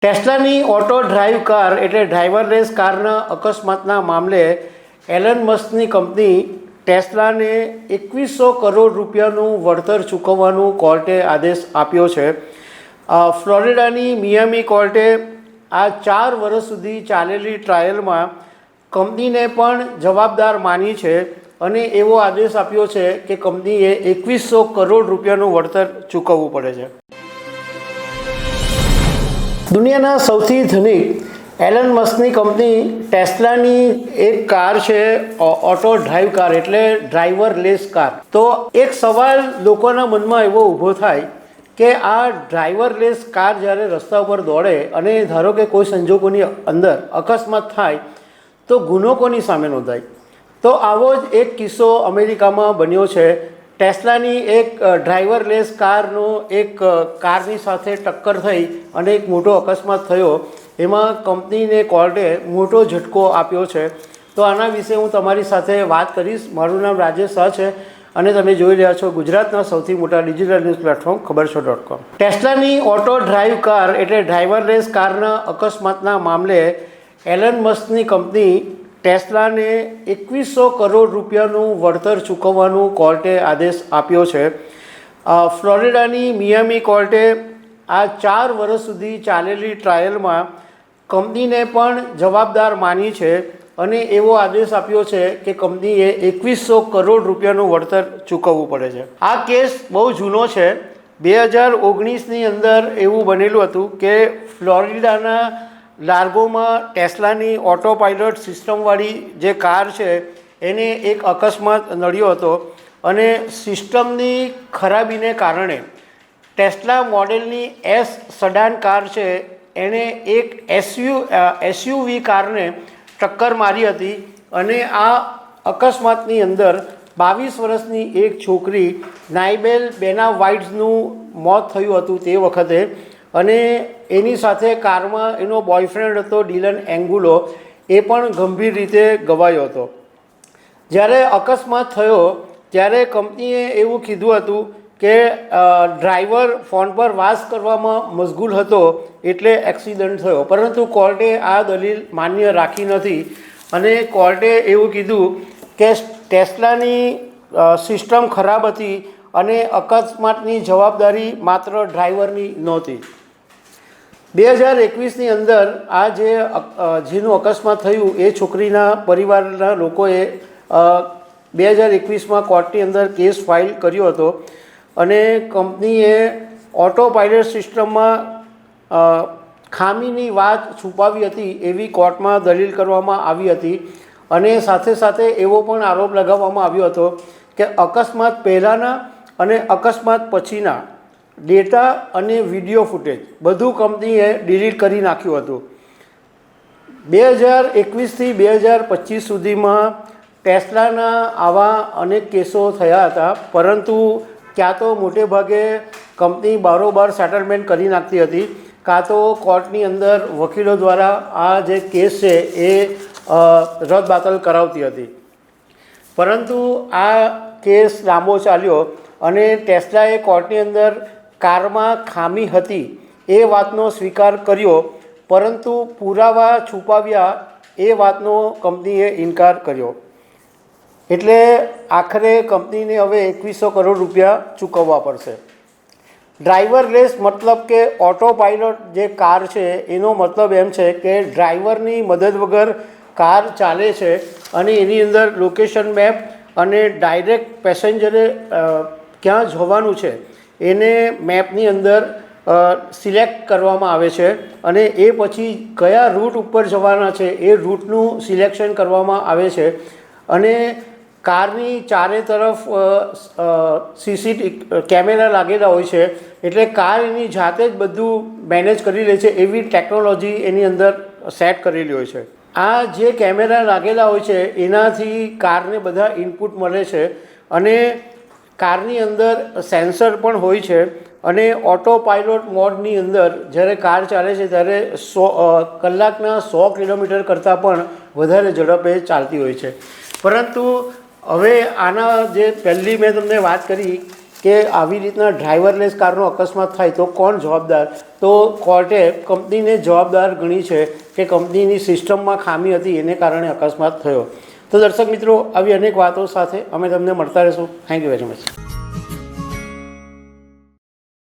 ટેસ્લાની auto drive car એટલે driverless કારના અકસ્માતના મામલે એલન મસ્કની કંપની ટેસ્લાને 2100 કરોડ રૂપિયાનું વળતર ચૂકવવાનું કોર્ટે આદેશ આપ્યો છે। ફ્લોરિડાની મિયામી કોર્ટે આ 4 વર્ષ સુધી ચાલેલી ટ્રાયલમાં કંપનીને પણ જવાબદાર માની છે અને એવો આદેશ આપ્યો છે કે કંપનીએ 2100 કરોડ રૂપિયાનું વળતર ચૂકવવું પડે છે। દુનિયાના સૌથી ધનિક એલન મસ્કની કંપની ટેસ્લાની એક કાર છે ઓટો ડ્રાઈવ કાર એટલે ડ્રાઈવરલેસ કાર। તો એક સવાલ લોકોના મનમાં એવો ઊભો થાય કે આ ડ્રાઈવરલેસ કાર જ્યારે રસ્તા ઉપર દોડે અને ધારો કે કોઈ સંજોગોની અંદર અકસ્માત થાય તો ગુનો કોની સામે નોંધાય? તો આવો જ એક કિસ્સો અમેરિકામાં બન્યો છે। ટેસ્લાની એક ડ્રાઈવરલેસ કારનો એક કારની સાથે ટક્કર થઈ અને એક મોટો અકસ્માત થયો। એમાં કંપનીને કોર્ટે મોટો ઝટકો આપ્યો છે। તો આના વિશે હું તમારી સાથે વાત કરીશ। મારું નામ રાજેશ શાહ છે અને તમે જોઈ રહ્યા છો ગુજરાતના સૌથી મોટા ડિજિટલ ન્યૂઝ પ્લેટફોર્મ ખબરશો.com। ટેસ્લાની ઓટો ડ્રાઈવ કાર એટલે ડ્રાઈવરલેસ કારના અકસ્માતના મામલે એલન મસ્કની કંપની ટેસ્લાને 2100 કરોડ રૂપિયાનું વળતર ચૂકવવાનું કોર્ટે આદેશ આપ્યો છે। ફ્લોરિડાની મિયામી કોર્ટે આ 4 વર્ષ સુધી ચાલેલી ટ્રાયલમાં કંપનીને પણ જવાબદાર માની છે અને એવો આદેશ આપ્યો છે કે કંપનીએ 2100 કરોડ રૂપિયાનું વળતર ચૂકવવું પડે છે। આ કેસ બહુ જૂનો છે। 2019ની અંદર એવું બનેલું હતું કે ફ્લોરિડાના લાર્ગોમાં ટેસ્લાની ઓટો પાયલટ સિસ્ટમવાળી જે કાર છે એને એક અકસ્માત નડ્યો હતો અને સિસ્ટમની ખરાબીને કારણે ટેસ્લા મોડેલની એસ સડાન કાર છે એણે એક એસયુવી કારને ટક્કર મારી હતી અને આ અકસ્માતની અંદર 22 વર્ષની એક છોકરી નાઇબેલ બેના વાઇટ્સનું મોત થયું હતું તે વખતે। અને એની સાથે કારમાં એનો બોયફ્રેન્ડ હતો ડિલન એંગુલો, એ પણ ગંભીર રીતે ગવાયો હતો। જ્યારે અકસ્માત થયો ત્યારે કંપનીએ એવું કીધું હતું કે ડ્રાઈવર ફોન પર વાત કરવામાં મશગુલ હતો એટલે એક્સિડન્ટ થયો, પરંતુ કોર્ટે આ દલીલ માન્ય રાખી નથી અને કોર્ટે એવું કીધું કે ટેસ્લાની સિસ્ટમ ખરાબ હતી અને અકસ્માતની જવાબદારી માત્ર ડ્રાઈવરની નહોતી। 2021ની અંદર આ જેનું અકસ્માત થયું એ છોકરીના પરિવારના લોકોએ 2021માં કોર્ટની અંદર કેસ ફાઇલ કર્યો હતો અને કંપનીએ ઓટો પાયલટ સિસ્ટમમાં ખામીની વાત છુપાવી હતી એવી કોર્ટમાં દલીલ કરવામાં આવી હતી અને સાથે સાથે એવો પણ આરોપ લગાવવામાં આવ્યો હતો કે અકસ્માત પહેલાંના અને અકસ્માત પછીના ડેટા અને વિડીયો ફૂટેજ બધું કંપનીએ ડિલીટ કરી નાખ્યું હતું। 2021થી 2025 સુધીમાં ટેસ્લાના આવા અનેક કેસો થયા હતા, પરંતુ ક્યાં તો મોટે ભાગે કંપની બારોબાર સેટલમેન્ટ કરી નાખતી હતી, કાં તો કોર્ટની અંદર વકીલો દ્વારા આ જે કેસ છે એ રદબાતલ કરાવતી હતી। પરંતુ આ કેસ લાંબો ચાલ્યો અને ટેસ્લાએ કોર્ટની અંદર કારમાં ખામી હતી એ વાતનો સ્વીકાર કર્યો, પરંતુ પુરાવા છુપાવ્યા એ વાતનો કંપનીએ ઇનકાર કર્યો। એટલે આખરે કંપનીને હવે 2100 કરોડ રૂપિયા ચૂકવવા પડશે। ડ્રાઈવરલેસ મતલબ કે ઓટો પાયલટ જે કાર છે એનો મતલબ એમ છે કે ડ્રાઈવરની મદદ વગર કાર ચાલે છે અને એની અંદર લોકેશન મેપ અને ડાયરેક્ટ પેસેન્જરે ક્યાં જવાનું છે એને મેપની અંદર સિલેક્ટ કરવામાં આવે છે અને એ પછી કયા રૂટ ઉપર જવાના છે એ રૂટનું સિલેક્શન કરવામાં આવે છે અને કારની ચારે તરફ સીસીટીવી કેમેરા લાગેલા હોય છે, એટલે કાર એની જાતે જ બધું મેનેજ કરી લે છે એવી ટેકનોલોજી એની અંદર સેટ કરેલી હોય છે। આ જે કેમેરા લાગેલા હોય છે એનાથી કારને બધા ઇનપુટ મળે છે અને કારની અંદર સેન્સર પણ હોય છે અને ઓટો પાયલોટ મોડની અંદર જ્યારે કાર ચાલે છે ત્યારે કલાકના 100 કિલોમીટર કરતાં પણ વધારે ઝડપે ચાલતી હોય છે। પરંતુ હવે આના જે પહેલી મેં તમને વાત કરી કે આવી રીતના ડ્રાઈવરલેસ કારનો અકસ્માત થાય તો કોણ જવાબદાર? તો કોર્ટે કંપનીને જવાબદાર ગણી છે કે કંપનીની સિસ્ટમમાં ખામી હતી, એને કારણે અકસ્માત થયો. તો દર્શક મિત્રો, આવી અનેક વાતો સાથે અમે તમને મળતા રહીશું. Thank you very much.